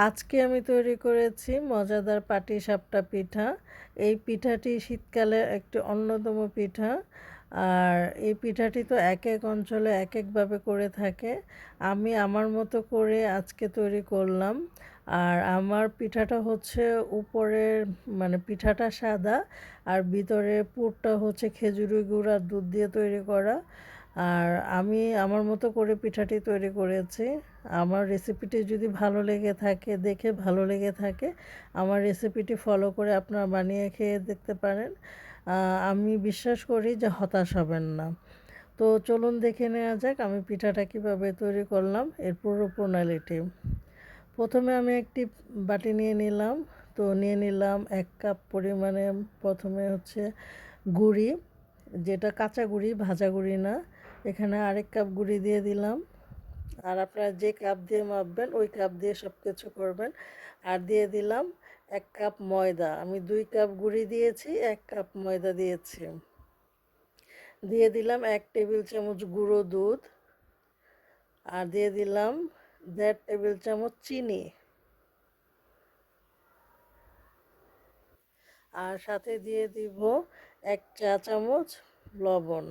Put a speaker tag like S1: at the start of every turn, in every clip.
S1: আজকে আমি তৈরি করেছি মজাদার পাটিসাপটা পিঠা। এই পিঠাটি শীতকালের একটি অন্যতম পিঠা। আর এই পিঠাটি তো এক এক অঞ্চলে এক একভাবে করে থাকে। আমি আমার মতো করে আজকে তৈরি করলাম। আর আমার পিঠাটা হচ্ছে উপরের পিঠাটা সাদা আর ভিতরে পুরটা হচ্ছে খেজুরি গুড় আর দুধ দিয়ে তৈরি করা। আর আমি আমার মতো করে পিঠাটি তৈরি করেছি। আমার রেসিপিটি যদি ভালো লেগে থাকে, দেখে ভালো লেগে থাকে, আমার রেসিপিটি ফলো করে আপনারা বানিয়ে খেয়ে দেখতে পারেন। আমি বিশ্বাস করি যে হতাশ হবেন না। তো চলুন দেখে নেওয়া যাক আমি পিঠাটা কীভাবে তৈরি করলাম, এর পুরো প্রণালীটি। প্রথমে আমি একটি বাটি নিয়ে নিলাম। তো নিয়ে নিলাম 1 কাপ পরিমাণে। প্রথমে হচ্ছে গুড়ি, যেটা কাঁচা গুড়ি, ভাজা গুড়ি না। এখানে আরেক কাপ গুড়ি দিয়ে দিলাম। আর আপনারা যে কাপ দিয়ে মাপবেন ওই কাপ দিয়ে সব কিছু করবেন। আর দিয়ে দিলাম 1 কাপ ময়দা। আমি 2 কাপ গুঁড়ি দিয়েছি, 1 কাপ ময়দা দিয়েছি। দিয়ে দিলাম 1 টেবিল চামচ গুঁড়ো দুধ। আর দিয়ে দিলাম 1.5 টেবিল চামচ চিনি। আর সাথে দিয়ে দিব 1 চা চামচ লবণ।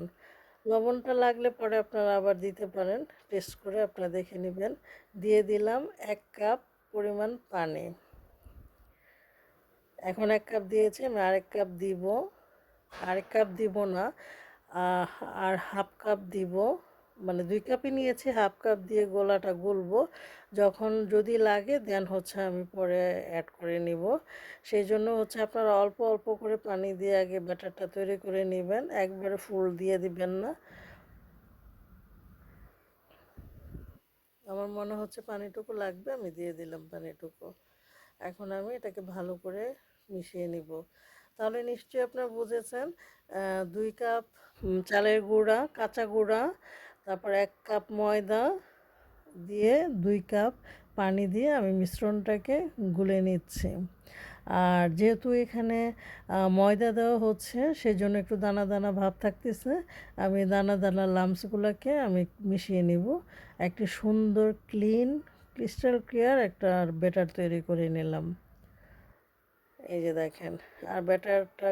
S1: লবণটা লাগলে পরে আপনারা আবার দিতে পারেন, টেস্ট করে আপনারা দেখে নেবেন। দিয়ে দিলাম 1 কাপ পরিমাণ পানি। এখন 1 কাপ দিয়েছি, আমি আরেক কাপ দিব। আরেক কাপ দিব না, আর হাফ কাপ দিব। 2 কাপই নিয়েছি, হাফ কাপ দিয়ে গোলাটা গুলবো। যখন যদি লাগে দেন হচ্ছে আমি পরে অ্যাড করে নিব। সেই জন্য হচ্ছে আপনারা অল্প অল্প করে পানি দিয়ে আগে ব্যাটারটা তৈরি করে নেবেন, একবারে ফুল দিয়ে দিবেন না। আমার মনে হচ্ছে পানিটুকু লাগবে, আমি দিয়ে দিলাম পানিটুকু। এখন আমি এটাকে ভালো করে মিশিয়ে নিব। তাহলে নিশ্চয়ই আপনারা বুঝেছেন। 2 কাপ চালের গুঁড়া, কাঁচা গুঁড়া, তারপর 1 কাপ ময়দা দিয়ে 2 কাপ পানি দিয়ে আমি মিশ্রণটাকে গুলে নিচ্ছি। আর যেহেতু এখানে ময়দা দেওয়া হচ্ছে, সেজন্য একটু দানা দানা ভাব থাকতেছে। আমি দানা দানা লাম্পসগুলোকে আমি মিশিয়ে নিব। একটি সুন্দর ক্রিস্টাল ক্লিয়ার একটা ব্যাটার তৈরি করে নিলাম। এই যে দেখেন। আর ব্যাটারটা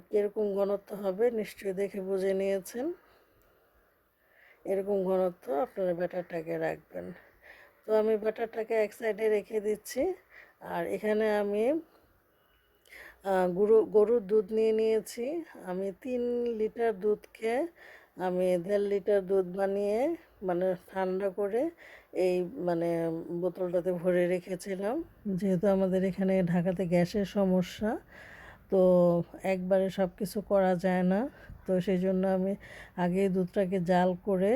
S1: কীরকম ঘনত্ব হবে নিশ্চয়ই দেখে বুঝে নিয়েছেন। এরকম ঘনত্ব আপনারা ব্যাটারটাকে রাখবেন। তো আমি ব্যাটারটাকে এক সাইডে রেখে দিচ্ছি। আর এখানে আমি গরুর দুধ নিয়ে নিয়েছি। আমি 3 লিটার দুধকে আমি 1.5 লিটার দুধ বানিয়ে ঠান্ডা করে এই বোতলটাতে ভরে রেখেছিলাম। যেহেতু আমাদের এখানে ঢাকাতে গ্যাসের সমস্যা, তো একবারে সব কিছু করা যায় না। তো সেই জন্য আমি আগে দুধটাকে জাল করে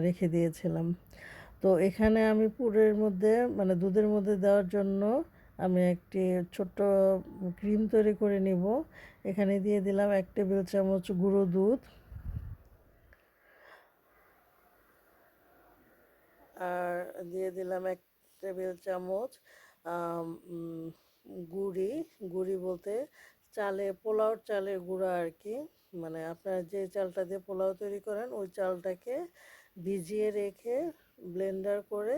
S1: রেখে দিয়েছিলাম। তো এখানে আমি পুরের মধ্যে দুধের মধ্যে দেওয়ার জন্য আমি একটি ছোট্ট ক্রিম তৈরি করে নিব। এখানে দিয়ে দিলাম 1 টেবিল চামচ গুঁড়ো দুধ। আর দিয়ে দিলাম 1 টেবিল চামচ গুঁড়ি। গুঁড়ি বলতে পোলাওর চালের গুঁড়া আর কি। আপনারা যে চালটা দিয়ে পোলাও তৈরি করেন ওই চালটাকে ভিজিয়ে রেখে ব্লেন্ডার করে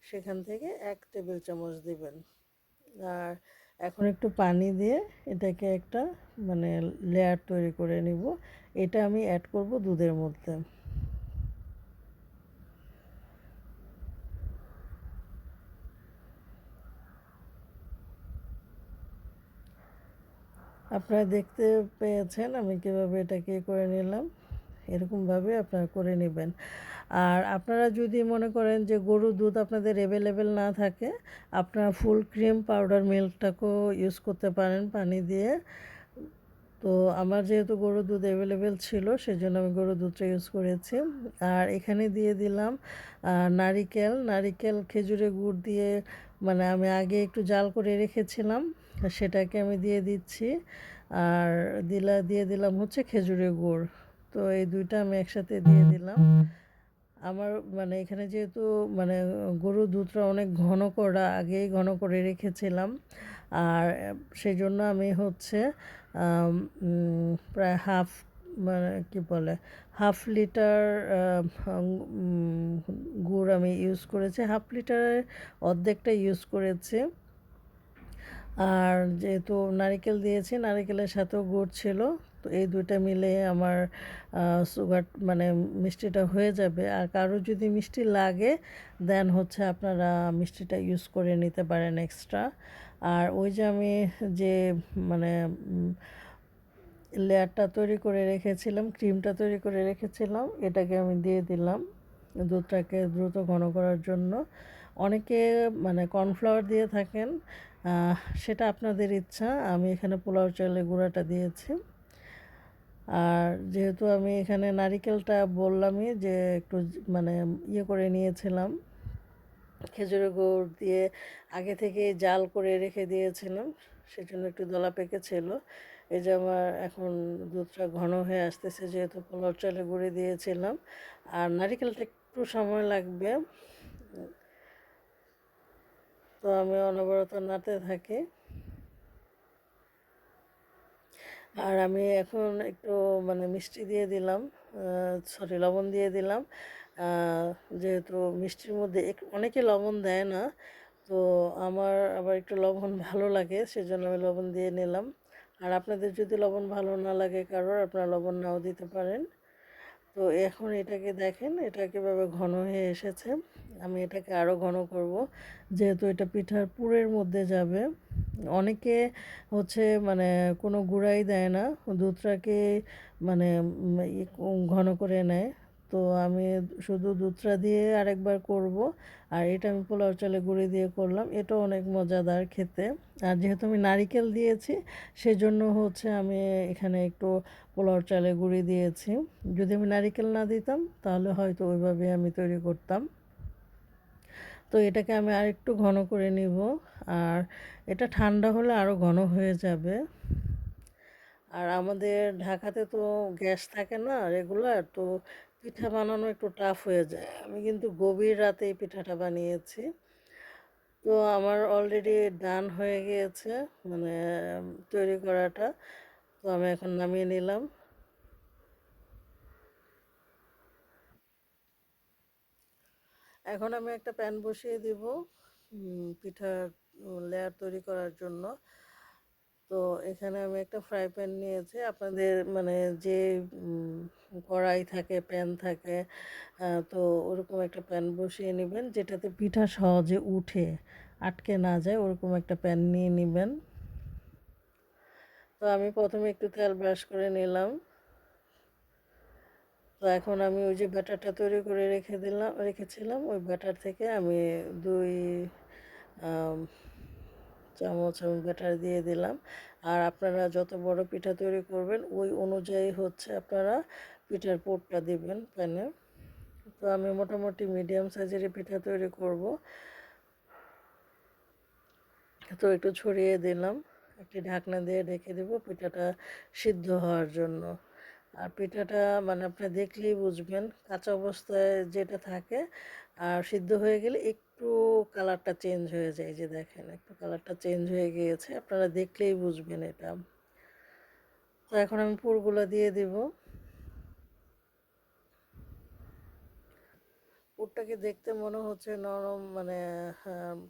S1: সেখান থেকে 1 টেবিল চামচ দিবেন। আর এখন একটু পানি দিয়ে এটাকে একটা লেয়ার তৈরি করে নিব। এটা আমি অ্যাড করব দুধের মধ্যে। আপনারা দেখতে পেয়েছেন আমি কীভাবে এটাকে করে নিলাম। এরকমভাবে আপনারা করে নেবেন। আর আপনারা যদি মনে করেন যে গরুর দুধ আপনাদের অ্যাভেলেবেল না থাকে, আপনারা ফুল ক্রিম পাউডার মিল্কটাকেও ইউজ করতে পারেন পানি দিয়ে। তো আমার যেহেতু গরুর দুধ অ্যাভেলেবেল ছিল সেজন্য আমি গরুর দুধটা ইউজ করেছি। আর এখানে দিয়ে দিলাম নারিকেল খেজুরের গুড় দিয়ে আমি আগে একটু জাল করে রেখেছিলাম, সেটাকে আমি দিয়ে দিচ্ছি। আর দিয়ে দিলাম হচ্ছে খেজুরের গুড়। তো এই দুইটা আমি একসাথে দিয়ে দিলাম। আমার এখানে যেহেতু গরুর দুধটা অনেক ঘন করা, আগেই ঘন করে রেখেছিলাম। আর সেই জন্য আমি হচ্ছে প্রায় হাফ মানে কি বলে 1/2 লিটার গুড় আমি ইউজ করেছি, 1/2 লিটারের অর্ধেকটা ইউজ করেছি। আর যেহেতু নারিকেল দিয়েছি, নারিকেলের সাথেও গুড় ছিল, তো এই দুইটা মিলে আমার সুগার মানে মিষ্টিটা হয়ে যাবে। আর কারো যদি মিষ্টি লাগে দেন হচ্ছে আপনারা মিষ্টিটা ইউজ করে নিতে পারেন এক্সট্রা। আর ওই যে আমি যে মানে লেয়ারটা তৈরি করে রেখেছিলাম, ক্রিমটা তৈরি করে রেখেছিলাম, এটাকে আমি দিয়ে দিলাম দুধটাকে দ্রুত ঘন করার জন্য। অনেকে মানে কর্নফ্লাওয়ার দিয়ে থাকেন, সেটা আপনাদের ইচ্ছা। আমি এখানে পোলাও চালের গুঁড়াটা দিয়েছি। আর যেহেতু আমি এখানে নারিকেলটা বললামই যে একটু মানে ইয়ে করে নিয়েছিলাম, খেজুরের গুড় দিয়ে আগে থেকে জাল করে রেখে দিয়েছিলাম, সেজন্য একটু দলা পেকেছিল। এই যে আমার এখন দুধটা ঘন হয়ে আসতেছে, যেহেতু পোলাও চালের গুঁড়ি দিয়েছিলাম। আর নারিকেলটা একটু সময় লাগবে, তো আমি অনবরত নাড়তে থাকি। আর আমি এখন একটু মানে মিষ্টি দিয়ে দিলাম, সরি লবণ দিয়ে দিলাম। যেহেতু মিষ্টির মধ্যে অনেকে লবণ দেয় না, তো আমার আবার একটু লবণ ভালো লাগে, সেজন্য আমি লবণ দিয়ে নিলাম। আর আপনাদের যদি লবণ ভালো না লাগে কারোর, আপনারা লবণ নাও দিতে পারেন। তো এখন এটাকে দেখেন, এটা কীভাবে ঘন হয়ে এসেছে। আমি এটাকে আরও ঘন করব, যেহেতু এটা পিঠার পুরের মধ্যে যাবে। অনেকে হচ্ছে মানে কোনো গুঁড়াই দেয় না, দুধটাকে মানে ঘন করে নেয়। তো আমি শুধু দুধটা দিয়ে আরেকবার করব। আর এটা আমি পোলাও চালের গুঁড়ি দিয়ে করলাম, এটাও অনেক মজাদার খেতে। আর যেহেতু আমি নারিকেল দিয়েছি, সেজন্য হচ্ছে আমি এখানে একটু পোলাও চালের গুঁড়ি দিয়েছি। যদি আমি নারিকেল না দিতাম তাহলে হয়তো ওইভাবে আমি তৈরি করতাম। তো এটাকে আমি আরেকটু ঘন করে নিব। আর এটা ঠান্ডা হলে আরও ঘন হয়ে যাবে। আর আমাদের ঢাকাতে তো গ্যাস থাকে না রেগুলার, তো পিঠা বানানো একটু টাফ হয়ে যায়। আমি কিন্তু গভীর রাতে এই পিঠাটা বানিয়েছি। তো আমার অলরেডি ডান হয়ে গিয়েছে মানে তৈরি করাটা। তো আমি এখন নামিয়ে নিলাম। এখন আমি একটা প্যান বসিয়ে দিব পিঠার লেয়ার তৈরি করার জন্য। তো এখানে আমি একটা ফ্রাই প্যান নিয়েছি, আপনাদের মানে যে কড়াই থাকে, প্যান থাকে, তো ওরকম একটা প্যান বসিয়ে নেবেন, যেটাতে পিঠা সহজে উঠে আটকে না যায়, ওরকম একটা প্যান নিয়ে নেবেন। তো আমি প্রথমে একটু তেল ব্রাশ করে নিলাম। তো এখন আমি ওই যে ব্যাটারটা তৈরি করে রেখেছিলাম, ওই ব্যাটার থেকে আমি 2 চামচ আমি ব্যাটার দিয়ে দিলাম। আর আপনারা যত বড় পিঠা তৈরি করবেন ওই অনুযায়ী হচ্ছে আপনারা পিঠার পুরটা দিবেন প্যানে। তো আমি মোটামুটি মিডিয়াম সাইজের পিঠা তৈরি করব, তো একটু ছড়িয়ে দিলাম, একটি ঢাকনা দিয়ে ঢেকে দেব পিঠাটা সিদ্ধ হওয়ার জন্য। আর পিঠাটা মানে আপনি দেখলেই বুঝবেন, কাঁচা অবস্থায় যেটা থাকে আর সিদ্ধ হয়ে গেলে একটু কালারটা চেঞ্জ হয়ে যায়, যে দেখেন একটু কালারটা চেঞ্জ হয়ে গিয়েছে, আপনারা দেখলেই বুঝবেন এটা। তো এখন আমি পুরগুলো দিয়ে দিব। পুরটাকে দেখতে মনে হচ্ছে নরম, মানে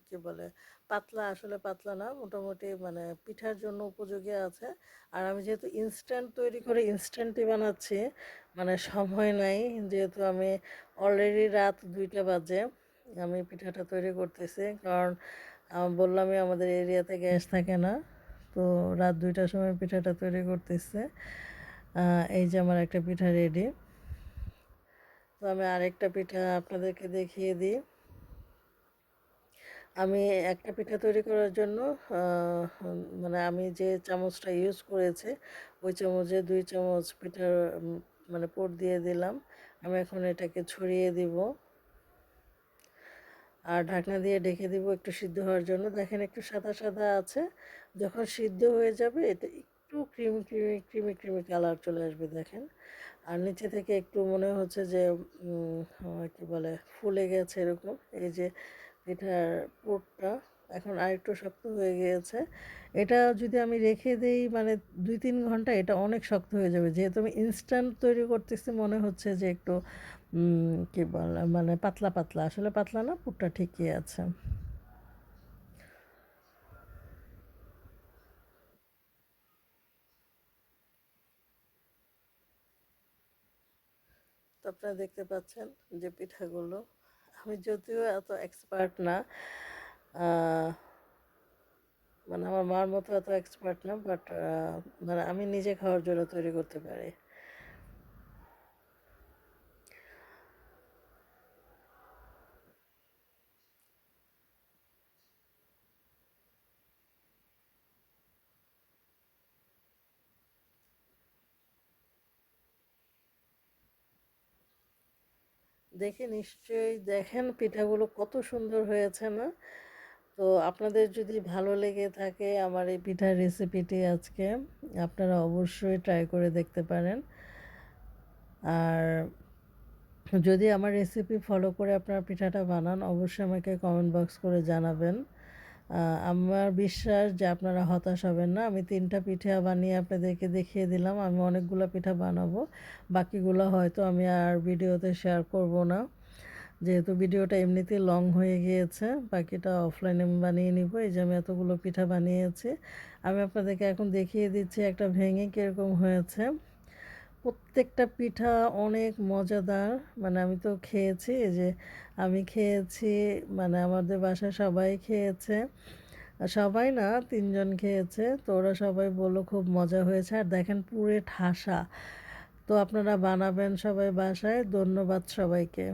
S1: কি বলে পাতলা, আসলে পাতলা না, মোটামুটি মানে পিঠার জন্য উপযোগী আছে। আর আমি যেহেতু ইনস্ট্যান্ট তৈরি করে ইনস্ট্যান্টই বানাচ্ছি, মানে সময় নাই, যেহেতু আমি অলরেডি রাত 2টা বাজে আমি পিঠাটা তৈরি করতেছি, কারণ বললামই আমাদের এরিয়াতে গ্যাস থাকে না। তো রাত 2টার সময় পিঠাটা তৈরি করতেছে। এই যে আমার একটা পিঠা রেডি। তো আমি আরেকটা পিঠা আপনাদেরকে দেখিয়ে দিই। আমি একটা পিঠা তৈরি করার জন্য মানে আমি যে চামচটা ইউজ করেছি, ওই চামচে 2 চামচ পিঠার মানে পুর দিয়ে দিলাম। আমি এখন এটাকে ছড়িয়ে দিব আর ঢাকনা দিয়ে ঢেকে দিব একটু সিদ্ধ হওয়ার জন্য। দেখেন একটু সাদা সাদা আছে, যখন সিদ্ধ হয়ে যাবে এটা একটু creamy creamy creamy creamy colour চলে আসবে দেখেন। আর নিচে থেকে একটু মনে হচ্ছে যে কী বলে ফুলে গেছে এরকম। এই যে পিঠার পুরটা এখন আরেকটু শক্ত হয়ে গিয়েছে। এটা যদি আমি রেখে দেই মানে ২-৩ ঘন্টা এটা অনেক শক্ত হয়ে যাবে। যেহেতু আমি ইনস্ট্যান্ট তৈরি করতেছি মনে হচ্ছে যে একটু কি বলে মানে পাতলা, পাতলা। আসলে পাতলা না, পুরটা ঠিকই আছে। তো আপনারা দেখতে পাচ্ছেন যে পিঠাগুলো আমি যদিও এত এক্সপার্ট না, আহ, মানে আমার মার মতো এত এক্সপার্ট না, বাট মানে আমি নিজে খাওয়ার জন্য তৈরি করতে পারি। দেখে নিশ্চয়ই দেখেন পিঠাগুলো কত সুন্দর হয়েছে না? তো আপনাদের যদি ভালো লেগে থাকে আমার এই পিঠার রেসিপিটি আজকে, আপনারা অবশ্যই ট্রাই করে দেখতে পারেন। আর যদি আমার রেসিপি ফলো করে আপনারা পিঠাটা বানান অবশ্যই আমাকে কমেন্ট বক্স করে জানাবেন। আমার বিশ্বাস যে আপনারা হতাশ হবেন না। আমি ৩টা পিঠা বানিয়ে আপনাদেরকে দেখিয়ে দিলাম। আমি অনেকগুলো পিঠা বানাবো, বাকিগুলো হয়তো আমি আর ভিডিওতে শেয়ার করব না, যেহেতু ভিডিওটা এমনিতেই লং হয়ে গিয়েছে। বাকিটা অফলাইনে আমি বানিয়ে নিব। এই যে আমি এতগুলো পিঠা বানিয়েছি, আমি আপনাদেরকে এখন দেখিয়ে দিচ্ছি একটা ভেঙে কীরকম হয়েছে। প্রত্যেকটা পিঠা অনেক মজাদার, মানে আমি তো খেয়েছি, এই যে আমি খেয়েছি, মানে আমাদের বাসায় সবাই খেয়েছে। সবাই না, ৩ জন খেয়েছে, তো ওরা সবাই বললো খুব মজা হয়েছে। আর দেখেন পুরে ঠাসা। তো আপনারা বানাবেন সবাই বাসায়। ধন্যবাদ সবাইকে।